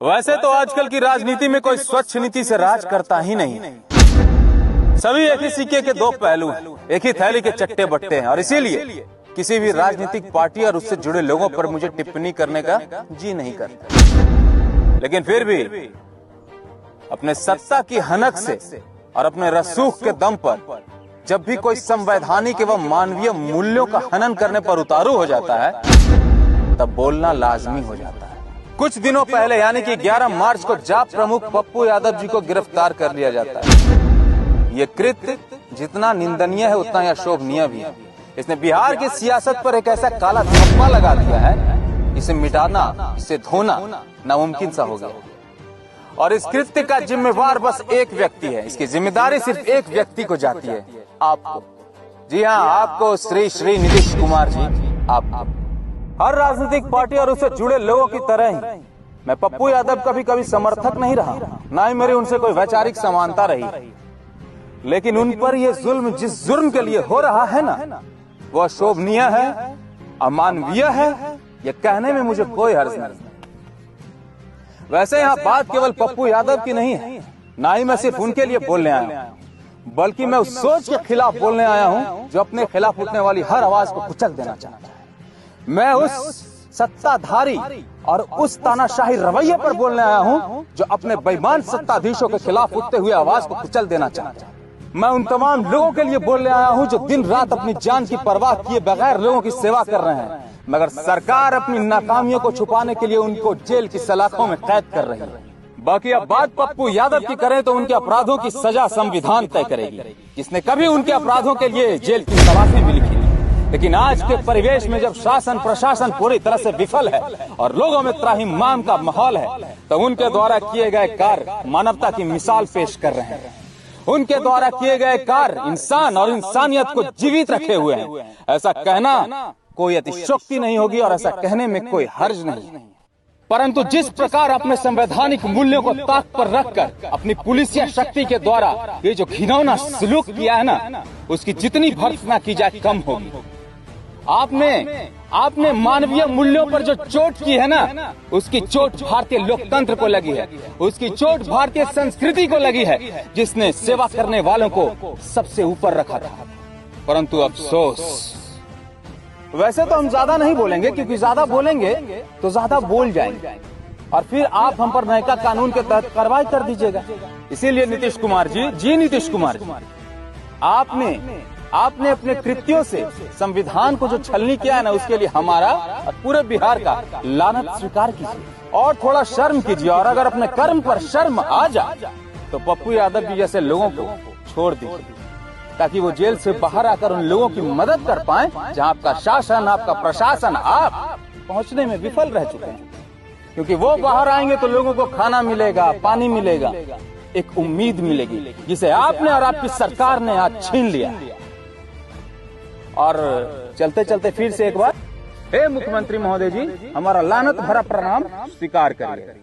वैसे तो आजकल की राजनीति में कोई स्वच्छ नीति से राज करता ही नहीं। सभी एक ही सिक्के के दो पहलू हैं, एक ही थैली के चट्टे बट्टे हैं, और इसीलिए किसी भी राजनीतिक पार्टी और उससे जुड़े लोगों पर मुझे टिप्पणी करने का जी नहीं करता। लेकिन फिर भी अपने सत्ता की हनक से और अपने रसूख के दम पर जब भी कोई संवैधानिक एवं मानवीय मूल्यों का हनन करने पर उतारू हो जाता है, तब बोलना लाजमी हो जाता है। कुछ दिनों पहले यानी कि 11 मार्च को जाप प्रमुख पप्पू यादव जी को गिरफ्तार कर लिया जाता है। ये कृत्य जितना निंदनीय है उतना ही अशोभनीय भी है। इसने बिहार की सियासत पर एक ऐसा काला धब्बा लगा दिया है, इसे मिटाना, इसे धोना नामुमकिन सा हो गया। और इस कृत्य का जिम्मेवार बस एक व्यक्ति है। इसकी जिम्मेदारी सिर्फ एक व्यक्ति को जाती है, आपको। जी हाँ, आपको श्री नीतीश कुमार जी, आपको। हर राजनीतिक पार्टी और उससे जुड़े लोगों की तरह ही मैं पप्पू यादव का भी कभी समर्थक नहीं रहा, ना ही मेरी उनसे कोई वैचारिक समानता रही। लेकिन उन पर यह जुल्म जिस जुर्म के लिए हो रहा है ना, वो अशोभनीय है, अमानवीय है, यह कहने में मुझे कोई हर्ज नहीं। वैसे यहाँ बात केवल पप्पू यादव की नहीं है, ना ही मैं सिर्फ उनके लिए बोलने आया हूँ, बल्कि मैं उस सोच के खिलाफ बोलने आया हूँ जो अपने खिलाफ उठने वाली हर आवाज को कुचल देना चाहता है। मैं उस सत्ताधारी और उस तानाशाही रवैये पर बोलने आया हूँ जो अपने बेईमान सत्ताधीशों के खिलाफ उठते हुए आवाज को कुचल देना चाहता है। मैं उन तमाम लोगों के लिए बोलने आया हूँ जो दिन रात अपनी जान की परवाह किए बगैर लोगों की सेवा कर रहे हैं, मगर सरकार अपनी नाकामियों को छुपाने के लिए उनको जेल की सलाखों में कैद कर रही है। बाकी अब बात पप्पू यादव की करें तो उनके अपराधों की सजा संविधान तय करेगी, जिसने कभी उनके अपराधों के लिए जेल की सलाखें भी लिखी। लेकिन आज के परिवेश में जब शासन प्रशासन पूरी तरह से विफल है और लोगों में त्राहिमाम का माहौल है, तो उनके द्वारा किए गए कार्य मानवता की मिसाल पेश कर रहे हैं। उनके द्वारा किए गए कार्य इंसान और इंसानियत को जीवित रखे हुए हैं। ऐसा कहना कोई अतिशयोक्ति नहीं होगी और ऐसा कहने में कोई हर्ज नहीं। परंतु जिस प्रकार अपने संवैधानिक मूल्यों को ताक पर रखकर अपनी पुलिसिया शक्ति के द्वारा ये जो घिनौना सलूक किया है ना, उसकी जितनी भर्त्सना की जाए कम होगी। आपने मानवीय मूल्यों पर जो चोट की है ना, उसकी चोट भारतीय लोकतंत्र को लगी है, उसकी चोट भारतीय संस्कृति को लगी है, जिसने सेवा करने वालों को सबसे ऊपर रखा था। परंतु अफसोस, वैसे तो हम ज्यादा नहीं बोलेंगे, क्योंकि ज्यादा बोलेंगे तो ज्यादा बोल जाएंगे और फिर आप हम पर नयका कानून के तहत कार्रवाई कर दीजिएगा। इसीलिए नीतीश कुमार जी, नीतीश कुमार जी, आपने अपने कृत्यों से संविधान को जो छलनी किया है ना, उसके लिए हमारा और पूरे बिहार का लानत स्वीकार कीजिए और थोड़ा शर्म कीजिए। और अगर अपने कर्म पर शर्म आ जाए तो पप्पू यादव जी जैसे लोगों को छोड़ दीजिए, ताकि वो जेल से बाहर आकर उन लोगों की मदद कर पाएं जहां आपका शासन, आपका प्रशासन, आप पहुंचने में विफल रह चुके हैं। क्योंकि वो बाहर आएंगे तो लोगों को खाना मिलेगा, पानी मिलेगा, एक उम्मीद मिलेगी, जिसे आपने और आपकी सरकार ने आज छीन लिया। और चलते चलते फिर से एक बार, हे मुख्यमंत्री महोदय जी, हमारा लानत भरा प्रणाम स्वीकार करिए।